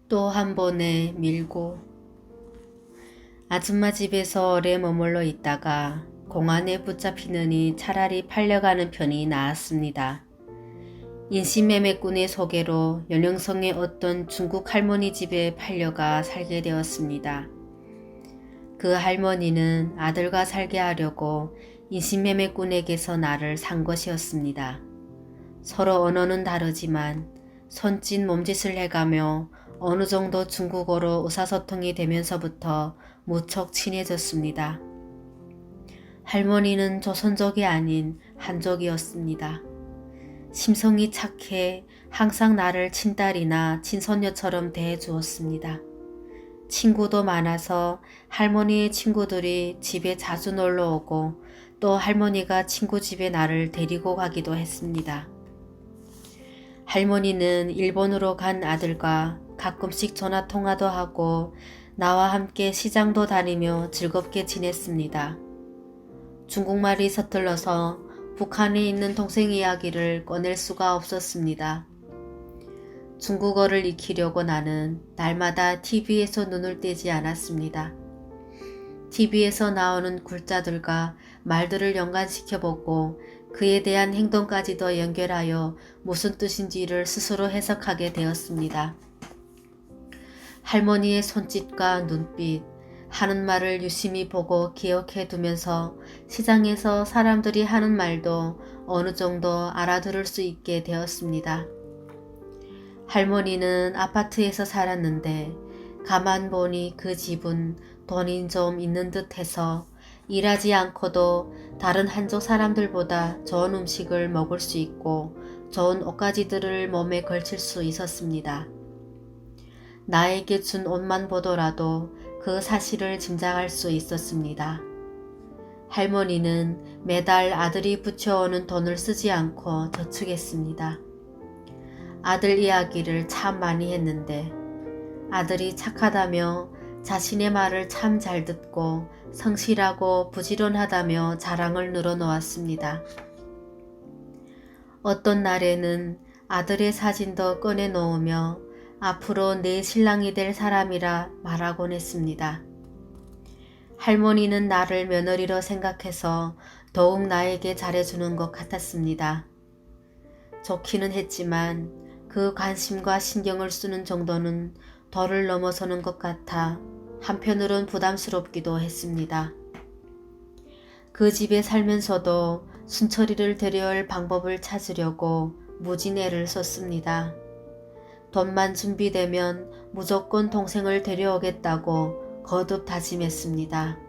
또 한 번에 밀고. 아줌마 집에서 오래 머물러 있다가 공안에 붙잡히느니 차라리 팔려가는 편이 나았습니다. 인신매매꾼의 소개로 연령성의 어떤 중국 할머니 집에 팔려가 살게 되었습니다. 그 할머니는 아들과 살게 하려고 인신매매꾼에게서 나를 산 것이었습니다. 서로 언어는 다르지만 손짓 몸짓을 해가며 어느 정도 중국어로 의사소통이 되면서부터 무척 친해졌습니다. 할머니는 조선족이 아닌 한족이었습니다. 심성이 착해 항상 나를 친딸이나 친손녀처럼 대해주었습니다. 친구도 많아서 할머니의 친구들이 집에 자주 놀러오고 또 할머니가 친구 집에 나를 데리고 가기도 했습니다. 할머니는 일본으로 간 아들과 가끔씩 전화통화도 하고 나와 함께 시장도 다니며 즐겁게 지냈습니다. 중국말이 서툴러서 북한에 있는 동생 이야기를 꺼낼 수가 없었습니다. 중국어를 익히려고 나는 날마다 TV에서 눈을 떼지 않았습니다. TV에서 나오는 굴자들과 말들을 연관시켜보고 그에 대한 행동까지도 연결하여 무슨 뜻인지를 스스로 해석하게 되었습니다. 할머니의 손짓과 눈빛, 하는 말을 유심히 보고 기억해 두면서 시장에서 사람들이 하는 말도 어느 정도 알아들을 수 있게 되었습니다. 할머니는 아파트에서 살았는데 가만 보니 그 집은 돈이 좀 있는 듯 해서 일하지 않고도 다른 한족 사람들보다 좋은 음식을 먹을 수 있고 좋은 옷가지들을 몸에 걸칠 수 있었습니다. 나에게 준 옷만 보더라도 그 사실을 짐작할 수 있었습니다. 할머니는 매달 아들이 붙여오는 돈을 쓰지 않고 저축했습니다. 아들 이야기를 참 많이 했는데 아들이 착하다며 자신의 말을 참 잘 듣고 성실하고 부지런하다며 자랑을 늘어놓았습니다. 어떤 날에는 아들의 사진도 꺼내 놓으며 앞으로 내 신랑이 될 사람이라 말하곤 했습니다. 할머니는 나를 며느리로 생각해서 더욱 나에게 잘해주는 것 같았습니다. 좋기는 했지만 그 관심과 신경을 쓰는 정도는 도를 넘어서는 것 같아 한편으론 부담스럽기도 했습니다. 그 집에 살면서도 순철이를 데려올 방법을 찾으려고 무진 애를 썼습니다. 돈만 준비되면 무조건 동생을 데려오겠다고 거듭 다짐했습니다.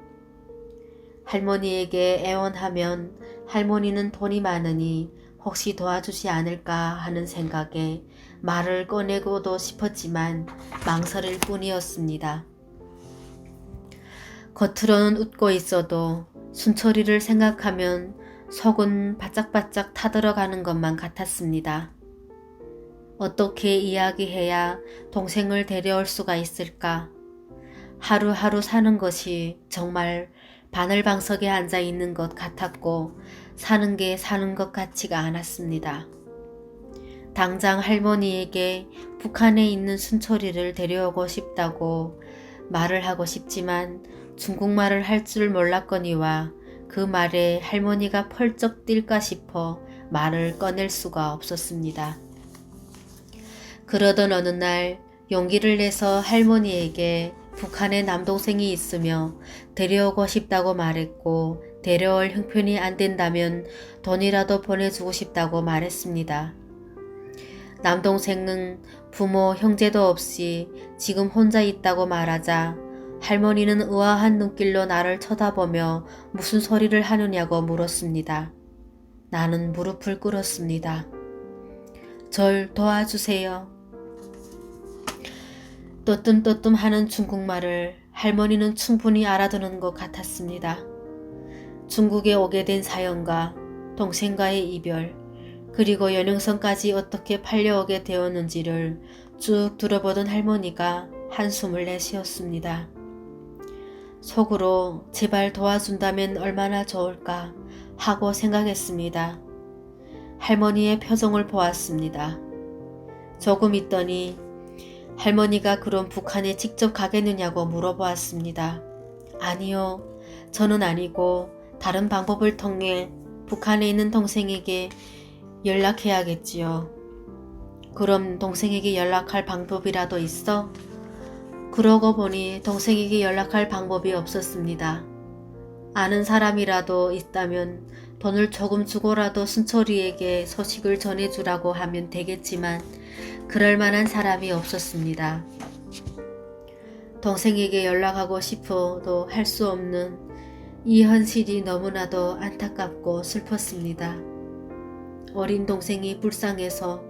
할머니에게 애원하면 할머니는 돈이 많으니 혹시 도와주지 않을까 하는 생각에 말을 꺼내고도 싶었지만 망설일 뿐이었습니다. 겉으로는 웃고 있어도 순철이를 생각하면 속은 바짝바짝 타들어가는 것만 같았습니다. 어떻게 이야기해야 동생을 데려올 수가 있을까? 하루하루 사는 것이 정말 바늘방석에 앉아 있는 것 같았고 사는 게 사는 것 같지가 않았습니다. 당장 할머니에게 북한에 있는 순철이를 데려오고 싶다고 말을 하고 싶지만 중국말을 할 줄 몰랐거니와 그 말에 할머니가 펄쩍 뛸까 싶어 말을 꺼낼 수가 없었습니다. 그러던 어느 날 용기를 내서 할머니에게 북한에 남동생이 있으며 데려오고 싶다고 말했고 데려올 형편이 안 된다면 돈이라도 보내주고 싶다고 말했습니다. 남동생은 부모 형제도 없이 지금 혼자 있다고 말하자 할머니는 의아한 눈길로 나를 쳐다보며 무슨 소리를 하느냐고 물었습니다. 나는 무릎을 꿇었습니다. 절 도와주세요. 떠뜸떠뜸하는 중국말을 할머니는 충분히 알아듣는 것 같았습니다. 중국에 오게 된 사연과 동생과의 이별 그리고 연영선까지 어떻게 팔려오게 되었는지를 쭉 들어보던 할머니가 한숨을 내쉬었습니다. 속으로 제발 도와준다면 얼마나 좋을까 하고 생각했습니다. 할머니의 표정을 보았습니다. 조금 있더니 할머니가 그럼 북한에 직접 가겠느냐고 물어보았습니다. 아니요. 저는 아니고 다른 방법을 통해 북한에 있는 동생에게 연락해야겠지요. 그럼 동생에게 연락할 방법이라도 있어? 그러고 보니 동생에게 연락할 방법이 없었습니다. 아는 사람이라도 있다면 돈을 조금 주고라도 순철이에게 소식을 전해주라고 하면 되겠지만 그럴 만한 사람이 없었습니다. 동생에게 연락하고 싶어도 할 수 없는 이 현실이 너무나도 안타깝고 슬펐습니다. 어린 동생이 불쌍해서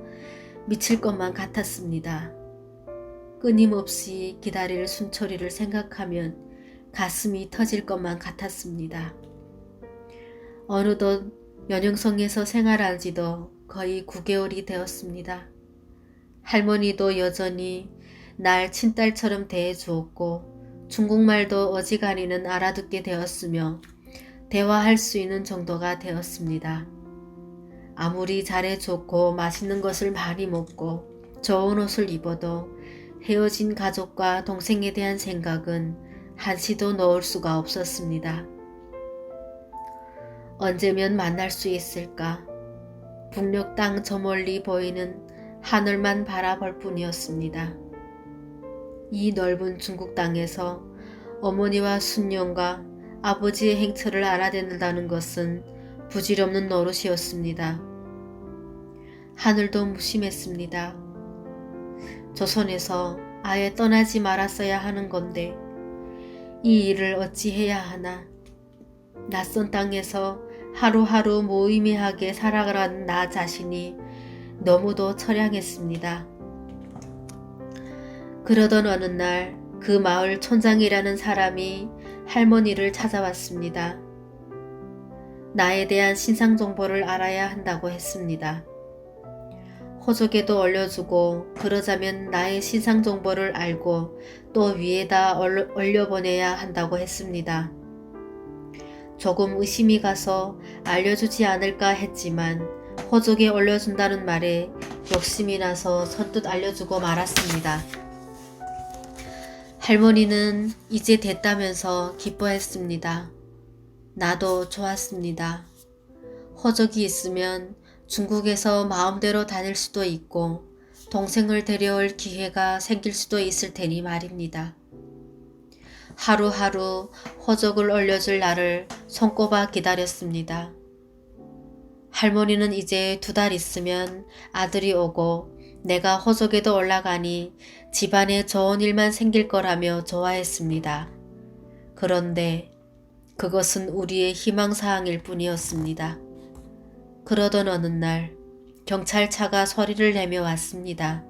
미칠 것만 같았습니다. 끊임없이 기다릴 순철이를 생각하면 가슴이 터질 것만 같았습니다. 어느덧 연영성에서 생활한 지도 거의 9개월이 되었습니다. 할머니도 여전히 날 친딸처럼 대해주었고 중국말도 어지간히는 알아듣게 되었으며 대화할 수 있는 정도가 되었습니다. 아무리 잘해줬고 맛있는 것을 많이 먹고 좋은 옷을 입어도 헤어진 가족과 동생에 대한 생각은 한시도 놓을 수가 없었습니다. 언제면 만날 수 있을까? 북녘 땅 저 멀리 보이는 하늘만 바라볼 뿐이었습니다. 이 넓은 중국 땅에서 어머니와 순녀가 아버지의 행처를 알아듣는다는 것은 부질없는 노릇이었습니다. 하늘도 무심했습니다. 조선에서 아예 떠나지 말았어야 하는 건데 이 일을 어찌 해야 하나. 낯선 땅에서 하루하루 무의미하게 살아가는 나 자신이 너무도 처량했습니다. 그러던 어느 날 그 마을 촌장이라는 사람이 할머니를 찾아왔습니다. 나에 대한 신상 정보를 알아야 한다고 했습니다. 호족에도 올려주고 그러자면 나의 신상 정보를 알고 또 위에다 올려보내야 한다고 했습니다. 조금 의심이 가서 알려주지 않을까 했지만 호족에 올려준다는 말에 욕심이 나서 선뜻 알려주고 말았습니다. 할머니는 이제 됐다면서 기뻐했습니다. 나도 좋았습니다. 호적이 있으면 중국에서 마음대로 다닐 수도 있고 동생을 데려올 기회가 생길 수도 있을 테니 말입니다. 하루하루 호적을 올려줄 날을 손꼽아 기다렸습니다. 할머니는 이제 2달 있으면 아들이 오고 내가 호적에도 올라가니 집안에 좋은 일만 생길 거라며 좋아했습니다. 그런데 그것은 우리의 희망사항일 뿐이었습니다. 그러던 어느 날 경찰차가 소리를 내며 왔습니다.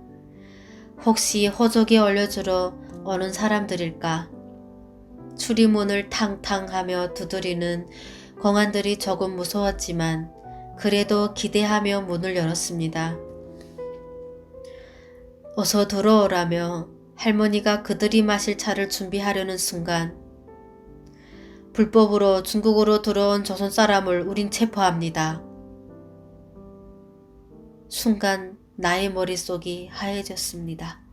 혹시 호적에 올려주러 오는 사람들일까? 출입문을 탕탕하며 두드리는 공안들이 조금 무서웠지만 그래도 기대하며 문을 열었습니다. 어서 들어오라며 할머니가 그들이 마실 차를 준비하려는 순간 불법으로 중국으로 들어온 조선 사람을 우린 체포합니다. 순간 나의 머릿속이 하얘졌습니다.